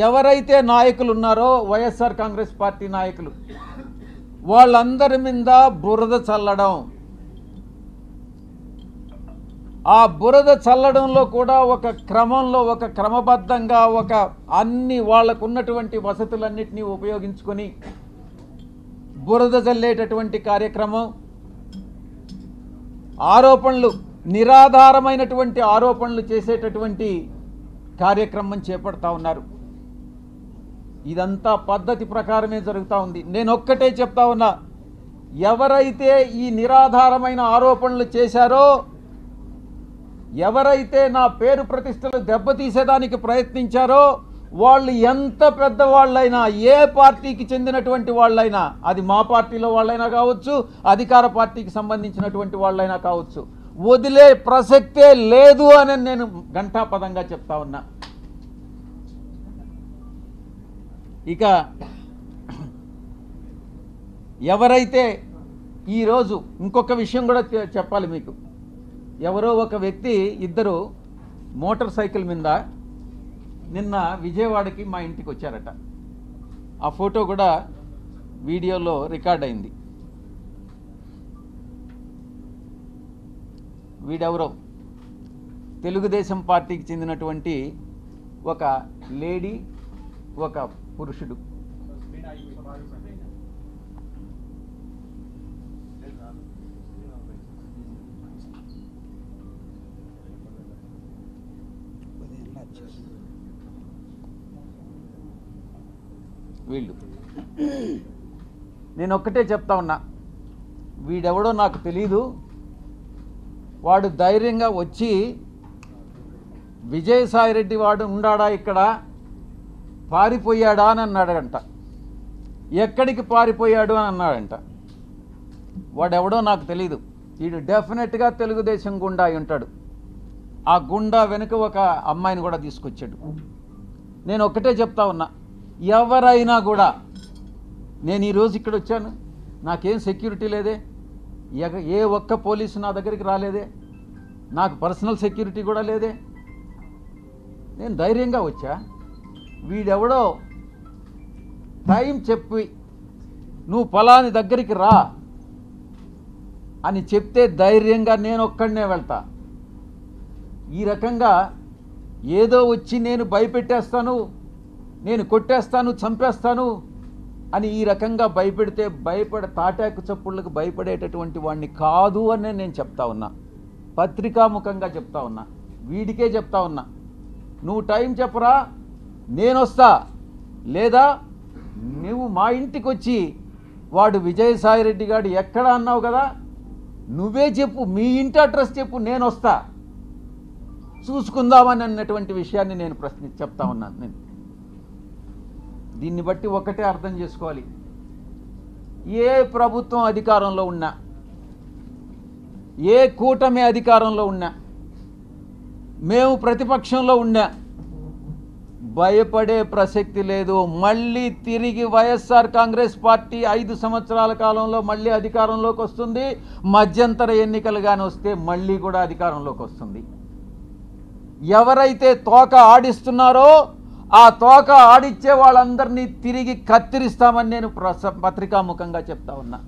ఎవరైతే నాయకులు ఉన్నారో వైఎస్ఆర్ కాంగ్రెస్ పార్టీ నాయకులు వాళ్ళందరి మీద బురద చల్లడం, ఆ బురద చల్లడంలో కూడా ఒక క్రమంలో, ఒక క్రమబద్ధంగా, ఒక అన్ని వాళ్ళకు ఉన్నటువంటి వసతులన్నిటినీ ఉపయోగించుకొని బురద చల్లేటటువంటి కార్యక్రమం, ఆరోపణలు, నిరాధారమైనటువంటి ఆరోపణలు చేసేటటువంటి కార్యక్రమం చేపడతా ఉన్నారు. ఇదంతా పద్ధతి ప్రకారమే జరుగుతూ ఉంది. నేను ఒక్కటే చెప్తా ఉన్నా, ఎవరైతే ఈ నిరాధారమైన ఆరోపణలు చేశారో, ఎవరైతే నా పేరు ప్రతిష్టలు దెబ్బతీసేదానికి ప్రయత్నించారో, వాళ్ళు ఎంత పెద్దవాళ్ళైనా, ఏ పార్టీకి చెందినటువంటి వాళ్ళైనా, అది మా పార్టీలో వాళ్ళైనా కావచ్చు, అధికార పార్టీకి సంబంధించినటువంటి వాళ్ళైనా కావచ్చు, వదిలే ప్రసక్తే లేదు అని నేను ఘంటాపదంగా చెప్తా ఉన్నా. ఇక ఎవరైతే ఈరోజు ఇంకొక విషయం కూడా చెప్పాలి మీకు. ఎవరో ఒక వ్యక్తి, ఇద్దరు మోటార్ సైకిల్ మీద నిన్న విజయవాడకి మా ఇంటికి వచ్చారట. ఆ ఫోటో కూడా వీడియోలో రికార్డ్ అయింది. వీడెవరో తెలుగుదేశం పార్టీకి చెందినటువంటి ఒక లేడీ, ఒక పురుషుడు. వీళ్ళు, నేను ఒక్కటే చెప్తా ఉన్నా, వీడెవడో నాకు తెలీదు. వాడు ధైర్యంగా వచ్చి విజయసాయిరెడ్డి వాడు ఉండాడా ఇక్కడ, పారిపోయాడా అని అన్నాడంట. ఎక్కడికి పారిపోయాడు అని అన్నాడంట. వాడెవడో నాకు తెలీదు. వీడు డెఫినెట్గా తెలుగుదేశం గుండా అయి ఉంటాడు. ఆ గుండా వెనుక ఒక అమ్మాయిని కూడా తీసుకొచ్చాడు. నేను ఒక్కటే చెప్తా ఉన్నా, ఎవరైనా కూడా, నేను ఈరోజు ఇక్కడ వచ్చాను, నాకేం సెక్యూరిటీ లేదే, ఏ ఒక్క పోలీసు నా దగ్గరికి రాలేదే, నాకు పర్సనల్ సెక్యూరిటీ కూడా లేదే, నేను ధైర్యంగా వచ్చా. వీడెవడో టైం చెప్పి నువ్వు ఫలాని దగ్గరికి రా అని చెప్తే ధైర్యంగా నేను ఒక్కడనే వెళ్తా. ఈ రకంగా ఏదో వచ్చి నేను భయపెట్టేస్తాను, నేను కొట్టేస్తాను, చంపేస్తాను అని ఈ రకంగా భయపెడితే తాటాకు చప్పుళ్ళకు భయపడేటటువంటి వాడిని కాదు అని నేను చెప్తా ఉన్నా. పత్రికాముఖంగా చెప్తా ఉన్నా, వీడికే చెప్తా ఉన్నా, నువ్వు టైం చెప్పరా, నేను వస్తా, లేదా నువ్వు మా ఇంటికి వచ్చి వాడు విజయసాయిరెడ్డి గారు ఎక్కడ అన్నావు కదా, నువ్వే చెప్పు, మీ ఇంటి అడ్రస్ చెప్పు, నేను వస్తా, చూసుకుందామని అన్నటువంటి విషయాన్ని నేను చెప్తా ఉన్నాను. నేను దీన్ని బట్టి ఒకటే అర్థం చేసుకోవాలి, ఏ ప్రభుత్వం అధికారంలో ఉన్నా, ఏ కూటమి అధికారంలో ఉన్నా, మేము ప్రతిపక్షంలో ఉన్నా, భయపడే ప్రసక్తి లేదు. మళ్ళీ తిరిగి వైఎస్ఆర్ కాంగ్రెస్ పార్టీ 5 సంవత్సరాల కాలంలో మళ్ళీ అధికారంలోకి వస్తుంది. మధ్యంతర ఎన్నికలు కానీ వస్తే మళ్ళీ కూడా అధికారంలోకి వస్తుంది. ఎవరైతే తోక ఆడిస్తున్నారో ఆ తోక ఆడిచ్చే వాళ్ళందరినీ తిరిగి కత్తిరిస్తామని నేను పత్రికాముఖంగా చెప్తా ఉన్నా.